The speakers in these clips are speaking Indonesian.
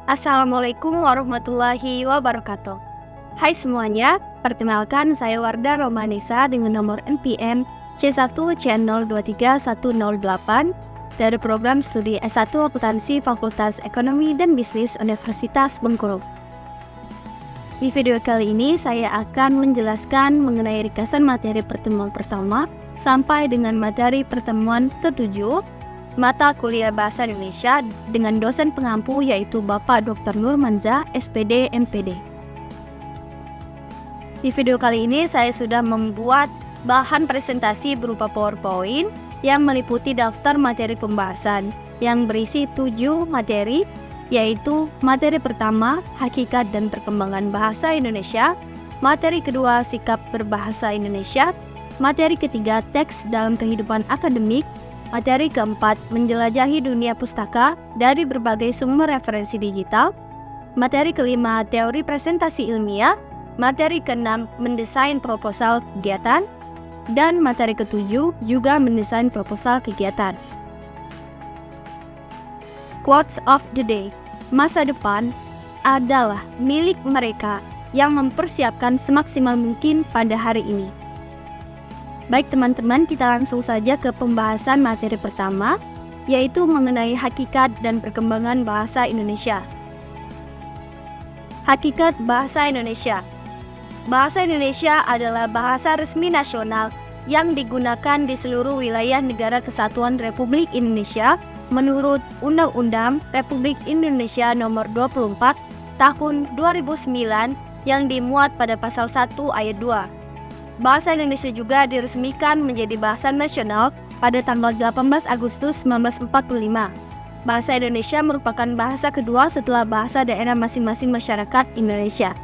Assalamualaikum warahmatullahi wabarakatuh. Hai semuanya, perkenalkan saya Wardah Romanisa dengan nomor NPM C1C0231008 dari program studi S1 Akuntansi Fakultas Ekonomi dan Bisnis Universitas Bengkulu. Di video kali ini saya akan menjelaskan mengenai ringkasan materi pertemuan pertama sampai dengan materi pertemuan ke-7 mata kuliah Bahasa Indonesia dengan dosen pengampu yaitu Bapak Dr. Nurmanzah, SPD, MPD. Di video kali ini saya sudah membuat bahan presentasi berupa PowerPoint yang meliputi daftar materi pembahasan yang berisi 7 materi, yaitu materi pertama, hakikat dan perkembangan bahasa Indonesia, materi kedua, sikap berbahasa Indonesia, materi ketiga, teks dalam kehidupan akademik, materi keempat, menjelajahi dunia pustaka dari berbagai sumber referensi digital. Materi kelima, teori presentasi ilmiah. Materi keenam, mendesain proposal kegiatan. Dan materi ketujuh, juga mendesain proposal kegiatan. Quotes of the day. Masa depan adalah milik mereka yang mempersiapkan semaksimal mungkin pada hari ini. Baik teman-teman, kita langsung saja ke pembahasan materi pertama, yaitu mengenai hakikat dan perkembangan bahasa Indonesia. Hakikat bahasa Indonesia. Bahasa Indonesia adalah bahasa resmi nasional yang digunakan di seluruh wilayah Negara Kesatuan Republik Indonesia menurut Undang-Undang Republik Indonesia Nomor 24 Tahun 2009 yang dimuat pada Pasal 1 Ayat 2. Bahasa Indonesia juga diresmikan menjadi bahasa nasional pada tanggal 18 Agustus 1945. Bahasa Indonesia merupakan bahasa kedua setelah bahasa daerah masing-masing masyarakat Indonesia.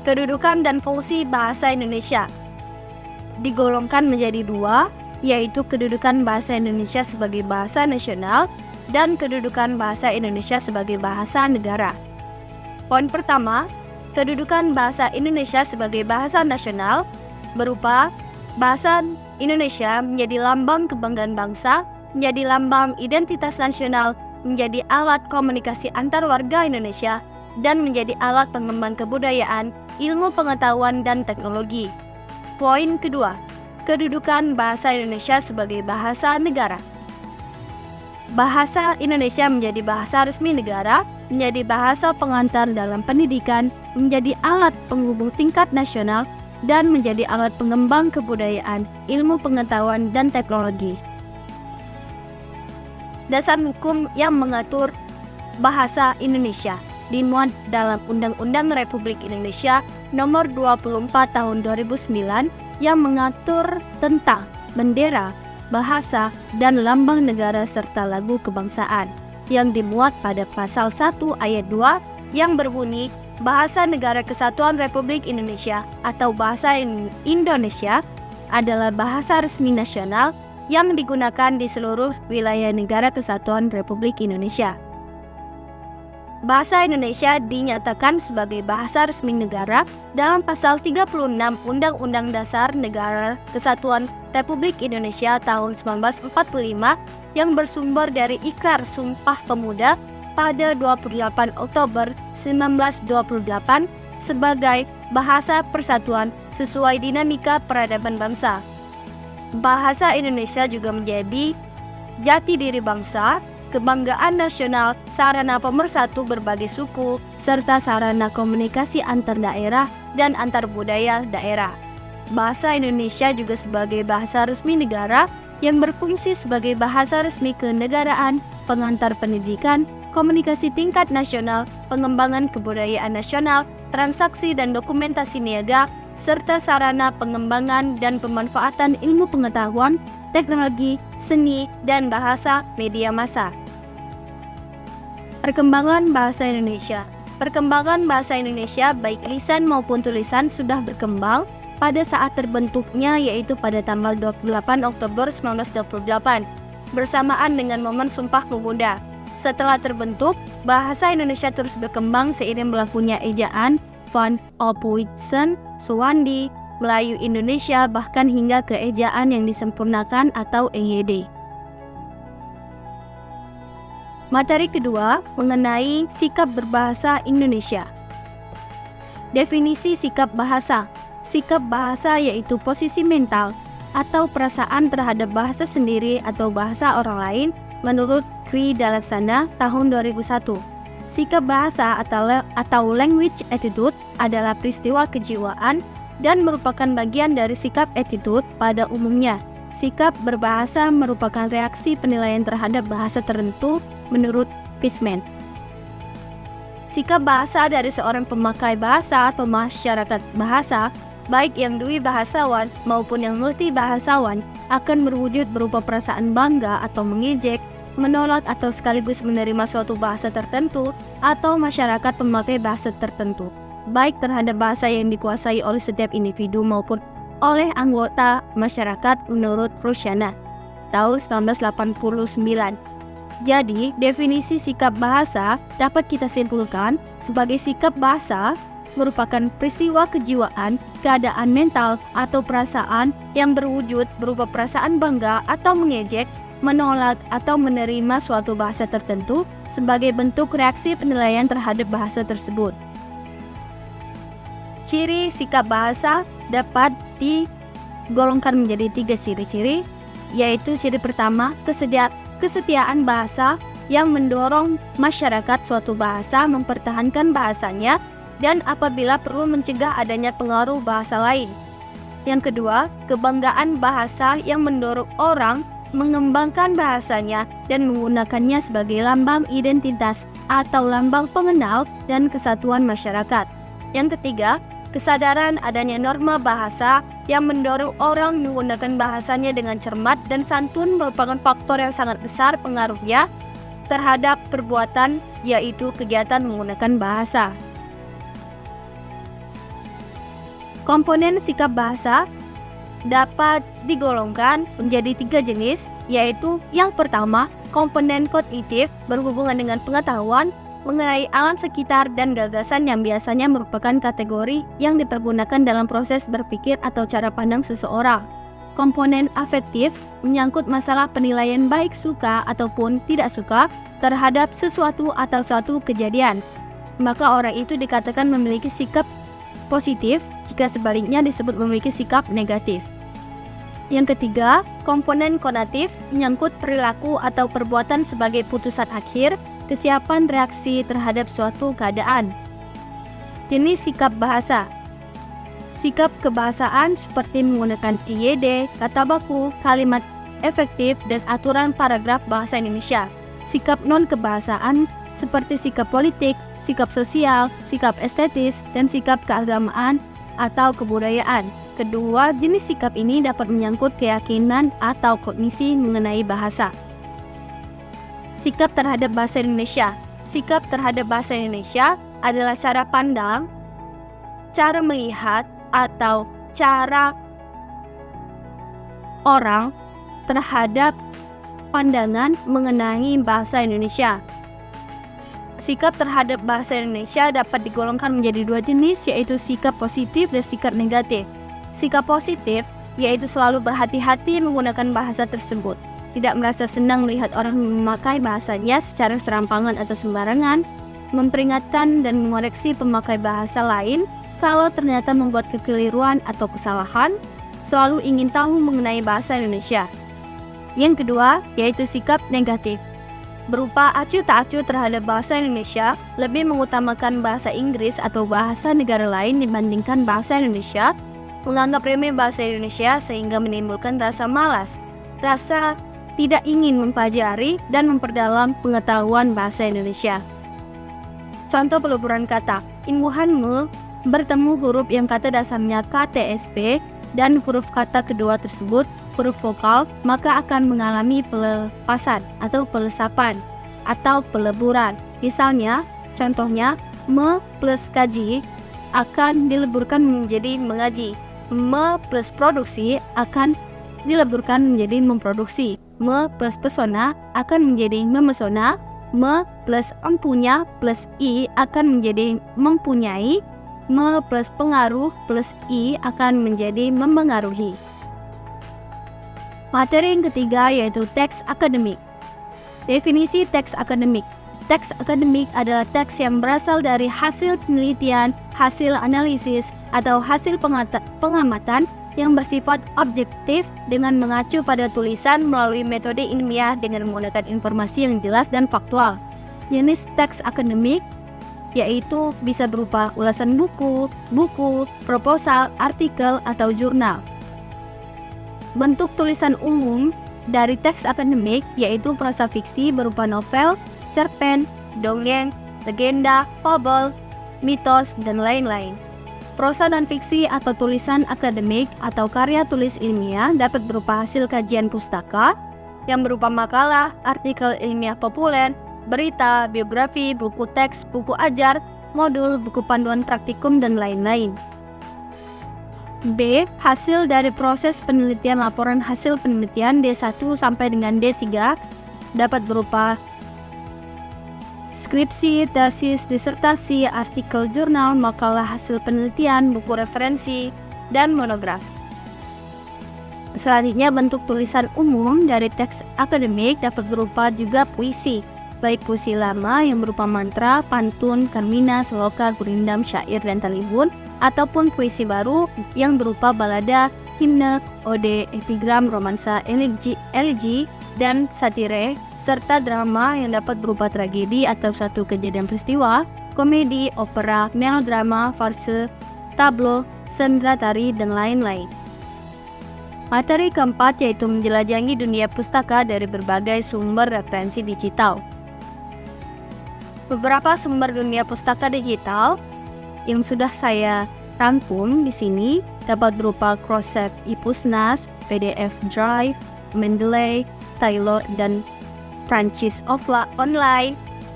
Kedudukan dan fungsi bahasa Indonesia digolongkan menjadi dua, yaitu kedudukan bahasa Indonesia sebagai bahasa nasional dan kedudukan bahasa Indonesia sebagai bahasa negara. Poin pertama, kedudukan bahasa Indonesia sebagai bahasa nasional berupa bahasa Indonesia menjadi lambang kebanggaan bangsa, menjadi lambang identitas nasional, menjadi alat komunikasi antar warga Indonesia, dan menjadi alat pengembangan kebudayaan, ilmu pengetahuan, dan teknologi. Poin kedua, kedudukan bahasa Indonesia sebagai bahasa negara. Bahasa Indonesia menjadi bahasa resmi negara, menjadi bahasa pengantar dalam pendidikan, menjadi alat penghubung tingkat nasional, dan menjadi alat pengembang kebudayaan, ilmu pengetahuan, dan teknologi. Dasar hukum yang mengatur bahasa Indonesia dimuat dalam Undang-Undang Republik Indonesia Nomor 24 Tahun 2009 yang mengatur tentang bendera, bahasa, dan lambang negara serta lagu kebangsaan yang dimuat pada Pasal 1 Ayat 2 yang berbunyi Bahasa Negara Kesatuan Republik Indonesia atau Bahasa Indonesia adalah bahasa resmi nasional yang digunakan di seluruh wilayah Negara Kesatuan Republik Indonesia. Bahasa Indonesia dinyatakan sebagai bahasa resmi negara dalam Pasal 36 Undang-Undang Dasar Negara Kesatuan Republik Indonesia tahun 1945 yang bersumber dari Ikrar Sumpah Pemuda pada 28 Oktober 1928 sebagai bahasa persatuan sesuai dinamika peradaban bangsa. Bahasa Indonesia juga menjadi jati diri bangsa, kebanggaan nasional, sarana pemersatu berbagai suku, serta sarana komunikasi antar daerah dan antar budaya daerah. Bahasa Indonesia juga sebagai bahasa resmi negara yang berfungsi sebagai bahasa resmi kenegaraan, pengantar pendidikan, komunikasi tingkat nasional, pengembangan kebudayaan nasional, transaksi dan dokumentasi niaga, serta sarana pengembangan dan pemanfaatan ilmu pengetahuan, teknologi, seni, dan bahasa media massa. Perkembangan bahasa Indonesia. Perkembangan bahasa Indonesia baik lisan maupun tulisan sudah berkembang pada saat terbentuknya, yaitu pada tanggal 28 Oktober 1928 bersamaan dengan momen Sumpah Pemuda. Setelah terbentuk, bahasa Indonesia terus berkembang seiring berlakunya ejaan Van Ophuijsen, Suwandi, Melayu Indonesia, bahkan hingga ke ejaan yang disempurnakan atau EYD. Materi kedua mengenai sikap berbahasa Indonesia. Definisi sikap bahasa. Sikap bahasa yaitu posisi mental atau perasaan terhadap bahasa sendiri atau bahasa orang lain menurut Kri Dalaksana tahun 2001. Sikap bahasa atau language attitude adalah peristiwa kejiwaan dan merupakan bagian dari sikap attitude pada umumnya. Sikap berbahasa merupakan reaksi penilaian terhadap bahasa tertentu menurut Fishman. Sikap bahasa dari seorang pemakai bahasa atau masyarakat bahasa, baik yang dwi bahasawan maupun yang multi bahasawan, akan berwujud berupa perasaan bangga atau mengejek, menolak atau sekaligus menerima suatu bahasa tertentu atau masyarakat pemakai bahasa tertentu, baik terhadap bahasa yang dikuasai oleh setiap individu maupun oleh anggota masyarakat menurut Prusiana tahun 1989. Jadi, definisi sikap bahasa dapat kita simpulkan sebagai sikap bahasa merupakan peristiwa kejiwaan, keadaan mental, atau perasaan yang berwujud berupa perasaan bangga atau mengejek, menolak, atau menerima suatu bahasa tertentu sebagai bentuk reaksi penilaian terhadap bahasa tersebut. Ciri sikap bahasa dapat digolongkan menjadi 3 ciri-ciri, yaitu ciri pertama, kesetiaan bahasa yang mendorong masyarakat suatu bahasa mempertahankan bahasanya dan apabila perlu mencegah adanya pengaruh bahasa lain. Yang kedua, kebanggaan bahasa yang mendorong orang mengembangkan bahasanya dan menggunakannya sebagai lambang identitas atau lambang pengenal dan kesatuan masyarakat. Yang ketiga, kesadaran adanya norma bahasa yang mendorong orang menggunakan bahasanya dengan cermat dan santun merupakan faktor yang sangat besar pengaruhnya terhadap perbuatan, yaitu kegiatan menggunakan bahasa. Komponen sikap bahasa dapat digolongkan menjadi 3 jenis, yaitu yang pertama, komponen kognitif berhubungan dengan pengetahuan mengenai alam sekitar dan gagasan yang biasanya merupakan kategori yang dipergunakan dalam proses berpikir atau cara pandang seseorang. Komponen afektif menyangkut masalah penilaian baik suka ataupun tidak suka terhadap sesuatu atau suatu kejadian. Maka orang itu dikatakan memiliki sikap positif jika sebaliknya disebut memiliki sikap negatif. Yang ketiga, komponen konatif menyangkut perilaku atau perbuatan sebagai putusan akhir, kesiapan reaksi terhadap suatu keadaan. Jenis sikap bahasa. Sikap kebahasaan seperti menggunakan IYD, kata baku, kalimat efektif, dan aturan paragraf bahasa Indonesia. Sikap non-kebahasaan seperti sikap politik, sikap sosial, sikap estetis, dan sikap keagamaan atau kebudayaan. Kedua jenis sikap ini dapat menyangkut keyakinan atau kognisi mengenai bahasa. Sikap terhadap bahasa Indonesia. Sikap terhadap bahasa Indonesia adalah cara pandang, cara melihat, atau cara orang terhadap pandangan mengenai bahasa Indonesia. Sikap terhadap bahasa Indonesia dapat digolongkan menjadi 2 jenis, yaitu sikap positif dan sikap negatif. Sikap positif yaitu selalu berhati-hati menggunakan bahasa tersebut, tidak merasa senang melihat orang memakai bahasanya secara serampangan atau sembarangan, memperingatkan dan mengoreksi pemakai bahasa lain kalau ternyata membuat kekeliruan atau kesalahan, selalu ingin tahu mengenai bahasa Indonesia. Yang kedua, yaitu sikap negatif, berupa acuh tak acuh terhadap bahasa Indonesia, lebih mengutamakan bahasa Inggris atau bahasa negara lain dibandingkan bahasa Indonesia, menganggap remeh bahasa Indonesia sehingga menimbulkan rasa malas, rasa tidak ingin mempelajari dan memperdalam pengetahuan bahasa Indonesia. Contoh peleburan kata, imbuhan me bertemu huruf yang kata dasarnya KTSP dan huruf kata kedua tersebut huruf vokal, maka akan mengalami pelepasan atau pelesapan atau peleburan. Misalnya, contohnya, me plus kaji akan dileburkan menjadi mengaji. Me plus produksi akan dileburkan menjadi memproduksi. Me plus pesona akan menjadi memesona. Me plus empunya plus i akan menjadi mempunyai. Me plus pengaruh plus i akan menjadi memengaruhi. Materi yang ketiga yaitu teks akademik. Definisi teks akademik. Teks akademik adalah teks yang berasal dari hasil penelitian, hasil analisis, atau hasil pengamatan yang bersifat objektif dengan mengacu pada tulisan melalui metode ilmiah dengan menggunakan informasi yang jelas dan faktual. Jenis teks akademik yaitu bisa berupa ulasan buku, proposal, artikel, atau jurnal. Bentuk tulisan umum dari teks akademik yaitu prosa fiksi berupa novel, cerpen, dongeng, legenda, fabel, mitos, dan lain-lain. Prosa dan fiksi atau tulisan akademik atau karya tulis ilmiah dapat berupa hasil kajian pustaka yang berupa makalah, artikel ilmiah populer, berita, biografi, buku teks, buku ajar, modul, buku panduan praktikum, dan lain-lain. B. Hasil dari proses penelitian. Laporan hasil penelitian D1 sampai dengan D3 dapat berupa skripsi, tesis, disertasi, artikel jurnal, makalah hasil penelitian, buku referensi, dan monografi. Selanjutnya, bentuk tulisan umum dari teks akademik dapat berupa juga puisi, baik puisi lama yang berupa mantra, pantun, karmina, seloka, gurindam, syair, dan talibun, ataupun puisi baru yang berupa balada, himne, ode, epigram, romansa, elegi, dan satire, serta drama yang dapat berupa tragedi atau satu kejadian peristiwa, komedi, opera, melodrama, farse, tablo, sendra tari, dan lain-lain. Materi keempat yaitu menjelajahi dunia pustaka dari berbagai sumber referensi digital. Beberapa sumber dunia pustaka digital yang sudah saya rangkum di sini dapat berupa Crossref ePusnas, PDF Drive, Mendeley, Taylor dan Francis Online,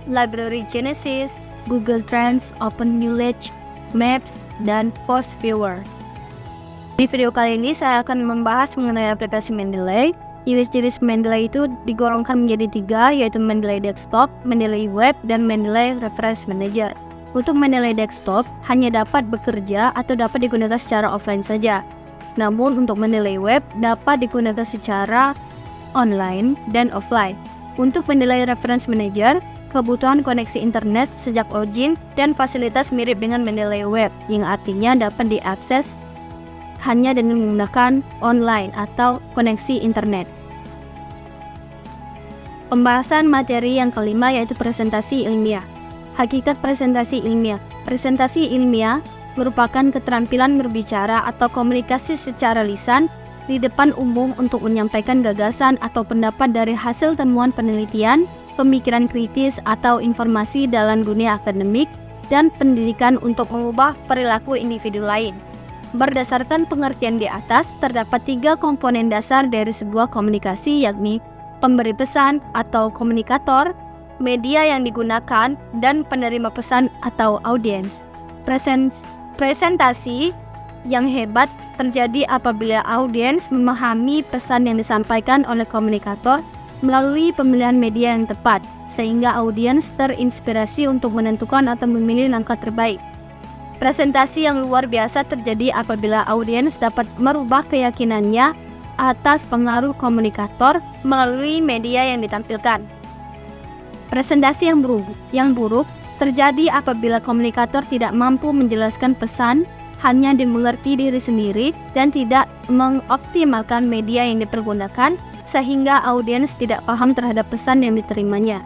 Library Genesis, Google Trends, Open Knowledge, Maps, dan Post Viewer. Di video kali ini saya akan membahas mengenai aplikasi Mendeley. Jenis-jenis Mendeley itu digolongkan menjadi 3, yaitu Mendeley Desktop, Mendeley Web, dan Mendeley Reference Manager. Untuk Mendeley Desktop hanya dapat bekerja atau dapat digunakan secara offline saja. Namun untuk Mendeley Web dapat digunakan secara online dan offline. Untuk Mendeley Reference Manager, kebutuhan koneksi internet sejak login dan fasilitas mirip dengan Mendeley Web, yang artinya dapat diakses hanya dengan menggunakan online atau koneksi internet. Pembahasan materi yang kelima yaitu presentasi ilmiah. Hakikat presentasi ilmiah. Presentasi ilmiah merupakan keterampilan berbicara atau komunikasi secara lisan di depan umum untuk menyampaikan gagasan atau pendapat dari hasil temuan penelitian, pemikiran kritis atau informasi dalam dunia akademik dan pendidikan untuk mengubah perilaku individu lain. Berdasarkan pengertian di atas, terdapat 3 komponen dasar dari sebuah komunikasi, yakni pemberi pesan atau komunikator, media yang digunakan, dan penerima pesan atau audiens. Presentasi yang hebat terjadi apabila audiens memahami pesan yang disampaikan oleh komunikator melalui pemilihan media yang tepat, sehingga audiens terinspirasi untuk menentukan atau memilih langkah terbaik. Presentasi yang luar biasa terjadi apabila audiens dapat merubah keyakinannya atas pengaruh komunikator melalui media yang ditampilkan. Presentasi yang buruk terjadi apabila komunikator tidak mampu menjelaskan pesan, hanya dimengerti diri sendiri dan tidak mengoptimalkan media yang dipergunakan sehingga audiens tidak paham terhadap pesan yang diterimanya.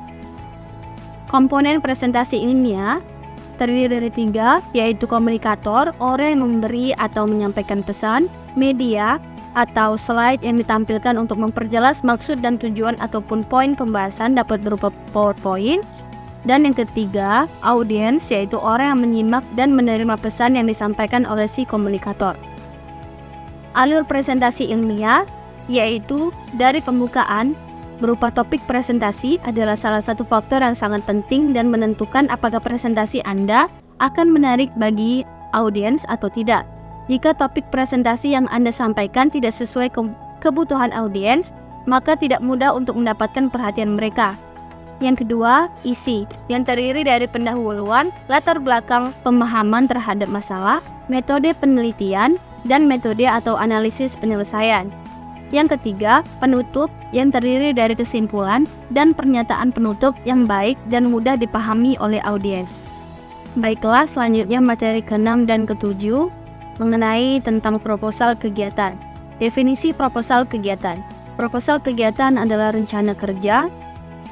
Komponen presentasi ilmiah terdiri dari 3, yaitu komunikator, orang yang memberi atau menyampaikan pesan, media atau slide yang ditampilkan untuk memperjelas maksud dan tujuan ataupun poin pembahasan dapat berupa PowerPoint. Dan yang ketiga, audiens, yaitu orang yang menyimak dan menerima pesan yang disampaikan oleh si komunikator. Alur presentasi ilmiah yaitu dari pembukaan berupa topik presentasi adalah salah satu faktor yang sangat penting dan menentukan apakah presentasi Anda akan menarik bagi audiens atau tidak. Jika topik presentasi yang Anda sampaikan tidak sesuai kebutuhan audiens, maka tidak mudah untuk mendapatkan perhatian mereka. Yang kedua, isi, yang terdiri dari pendahuluan, latar belakang pemahaman terhadap masalah, metode penelitian, dan metode atau analisis penyelesaian. Yang ketiga, penutup yang terdiri dari kesimpulan dan pernyataan penutup yang baik dan mudah dipahami oleh audiens. Baiklah, selanjutnya materi ke-6 dan ke-7 mengenai tentang proposal kegiatan. Definisi proposal kegiatan. Proposal kegiatan adalah rencana kerja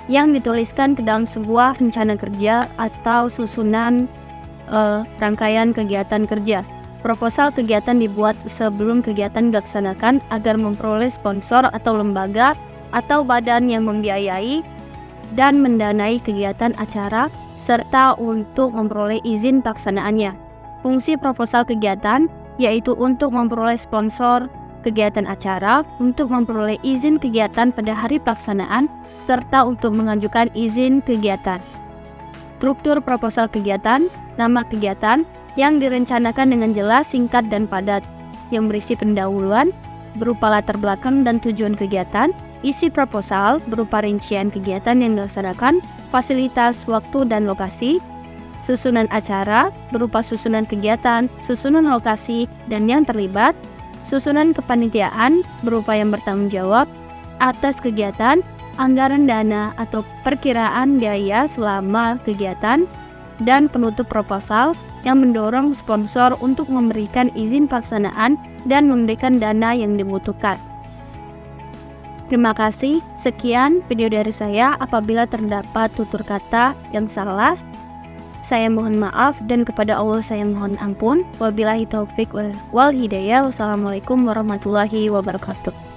yang dituliskan ke dalam sebuah rencana kerja atau susunan rangkaian kegiatan kerja. Proposal kegiatan dibuat sebelum kegiatan dilaksanakan agar memperoleh sponsor atau lembaga atau badan yang membiayai dan mendanai kegiatan acara serta untuk memperoleh izin pelaksanaannya. Fungsi proposal kegiatan yaitu untuk memperoleh sponsor kegiatan acara, untuk memperoleh izin kegiatan pada hari pelaksanaan, serta untuk mengajukan izin kegiatan. Struktur proposal kegiatan, nama kegiatan yang direncanakan dengan jelas, singkat, dan padat, yang berisi pendahuluan berupa latar belakang dan tujuan kegiatan, isi proposal berupa rincian kegiatan yang dilaksanakan, fasilitas, waktu, dan lokasi, susunan acara berupa susunan kegiatan, susunan lokasi, dan yang terlibat, susunan kepanitiaan berupa yang bertanggung jawab atas kegiatan, anggaran dana atau perkiraan biaya selama kegiatan, dan penutup proposal yang mendorong sponsor untuk memberikan izin pelaksanaan dan memberikan dana yang dibutuhkan. Terima kasih, sekian video dari saya. Apabila terdapat tutur kata yang salah, saya mohon maaf, dan kepada Allah saya mohon ampun. Wabillahi taufik wal hidayah. Wassalamualaikum warahmatullahi wabarakatuh.